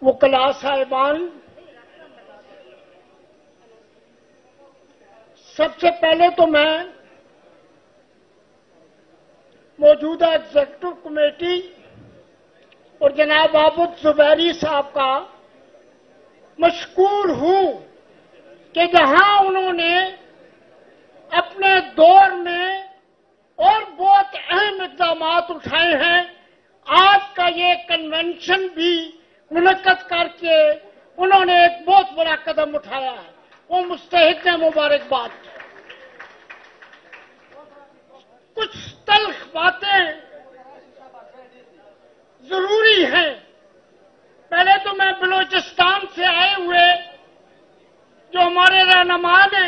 وکلاء صاحبان، سب سے پہلے تو میں موجودہ ایگزیکٹو کمیٹی اور جناب عابد زبیری صاحب کا مشکور ہوں کہ جہاں انہوں نے اپنے دور میں اور بہت اہم اقدامات اٹھائے ہیں، آج کا یہ کنونشن بھی منعقد کر کے انہوں نے ایک بہت بڑا قدم اٹھایا ہے، وہ مستحق ہیں مبارکباد۔ کچھ تلخ باتیں ضروری ہیں۔ پہلے تو میں بلوچستان سے آئے ہوئے جو ہمارے رہنما نے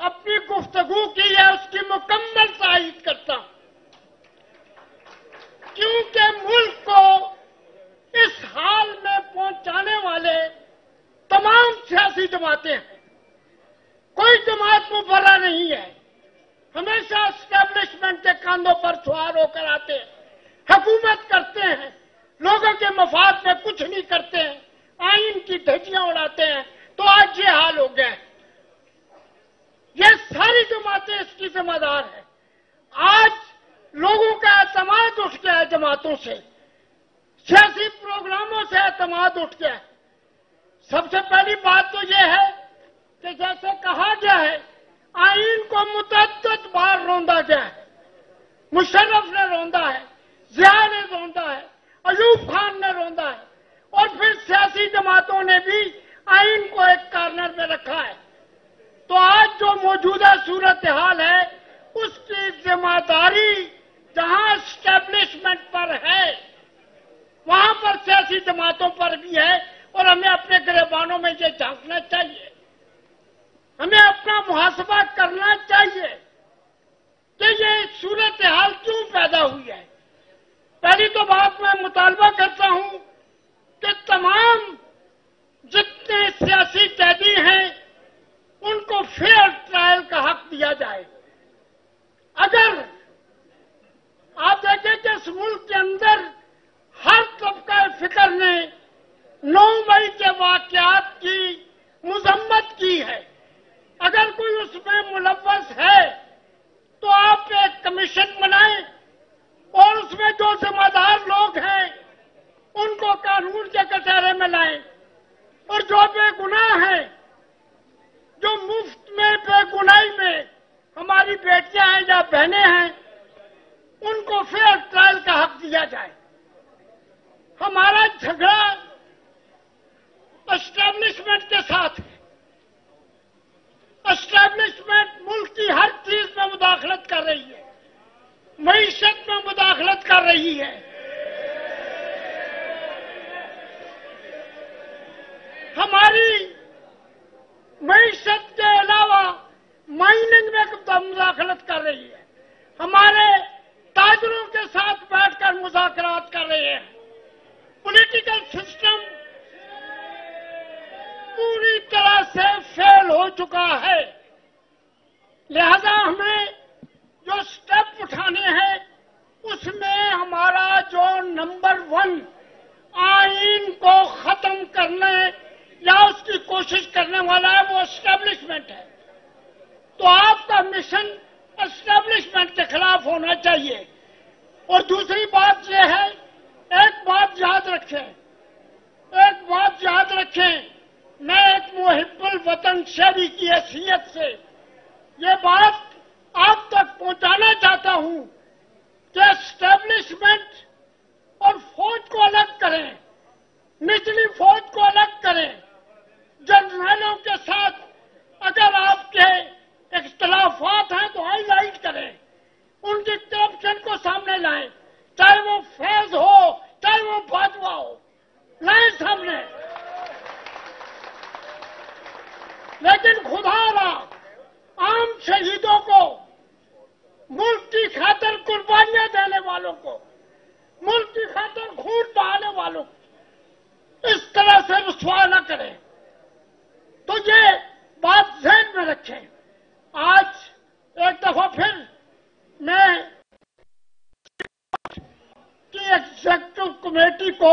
اپنی گفتگو کی ہے اس کی مکمل تائید کرتا ہوں، کیونکہ ملک کو اس حال میں پہنچانے والے تمام سیاسی جماعتیں ہیں، کوئی جماعت مبرہ نہیں ہے، ہمیشہ اسٹیبلشمنٹ کے کاندھوں پر سوار ہو کر آتے ہیں، حکومت کرتے ہیں، لوگوں کے مفاد میں کچھ نہیں کرتے ہیں، آئین کی دھجیاں اڑاتے ہیں، تو آج یہ حال ہو گیا ہے۔ یہ ساری جماعتیں اس کی ذمہ دار ہیں۔ آج لوگوں کا اعتماد اٹھ گیا ہے، جماعتوں سے، سیاسی پروگراموں سے اعتماد اٹھ گیا ہے۔ سب سے پہلی بات تو یہ ہے کہ جیسے کہا گیا ہے، آئین کو متعدد بار روندا گیا ہے، مشرف نے روندا ہے، ضیاء نے روندا ہے، ایوب خان نے روندا ہے، اور پھر سیاسی جماعتوں نے بھی آئین کو ایک کارنر میں رکھا ہے۔ تو آج جو موجودہ صورتحال ہے اس کی ذمہ داری جہاں اسٹیبلشمنٹ پر ہے وہاں پر سیاسی جماعتوں پر بھی ہے، اور ہمیں اپنے گریبانوں میں یہ جھانکنا چاہیے، ہمیں اپنا محاسبہ کرنا چاہیے کہ یہ صورتحال کیوں پیدا ہوئی ہے۔ پہلی تو بات میں مطالبہ کرتا ہوں کہ تمام جتنے سیاسی قیدی ہیں ان کو فیئر ٹرائل کا حق دیا جائے۔ اگر آپ دیکھیں کہ اس ملک کے اندر ہر طبقہ فکر نے 9 مئی کے واقعات کی مذمت کی ہے، اگر کوئی اس میں ملوث ہے تو آپ ایک کمیشن بنائیں اور اس میں جو ذمہ دار لوگ ہیں ان کو قانون کے کٹہرے میں لائیں، اور جو بے گناہ ہیں، جو مفت میں بے گناہی میں ہماری بیٹیاں ہیں یا بہنیں ہیں، ان کو فیئر ٹرائل کا حق دیا جائے۔ ہمارا جھگڑا اسٹیبلشمنٹ کے ساتھ ہے۔ اسٹیبلشمنٹ ملک کی ہر چیز میں مداخلت کر رہی ہے، معیشت میں مداخلت کر رہی ہے، ہماری معیشت کے علاوہ مائننگ میں مداخلت کر رہی ہے، ہمارے تاجروں کے ساتھ بیٹھ کر مذاکرات کر رہے ہیں۔ پولیٹیکل سسٹم پوری طرح سے فیل ہو چکا ہے، لہذا ہمیں جو سٹیپ اٹھانے ہیں اس میں ہمارا جو نمبر 1 آئین کو ختم کرنے یا اس کی کوشش کرنے والا ہے وہ اسٹیبلشمنٹ ہے۔ تو آپ کا مشن اسٹیبلشمنٹ کے خلاف ہونا چاہیے۔ اور دوسری بات یہ ہے، ایک بات یاد رکھیں، میں ایک محب الوطن شہری کی حیثیت سے یہ بات آپ تک پہنچانا چاہتا ہوں کہ اسٹیبلشمنٹ اور فوج کو الگ کریں، نچلی فوج کو الگ کریں، جرنیلوں کے ساتھ اگر آپ کے اختلافات ہیں تو ہائی لائٹ کریں، ان کی کرپشن کو سامنے لائیں، چاہے وہ فیض ہو چاہے وہ باجوہ ہو، لائیں سامنے۔ لیکن خدا را عام شہیدوں کو، ملک کی خاطر قربانیاں دینے والوں کو، ملک کی خاطر خون بہانے والوں کو اس طرح سے رسوا نہ کریں۔ تو یہ بات ذہن میں رکھیں۔ آج ایک دفعہ پھر میں کی ایگزیکٹو کمیٹی کو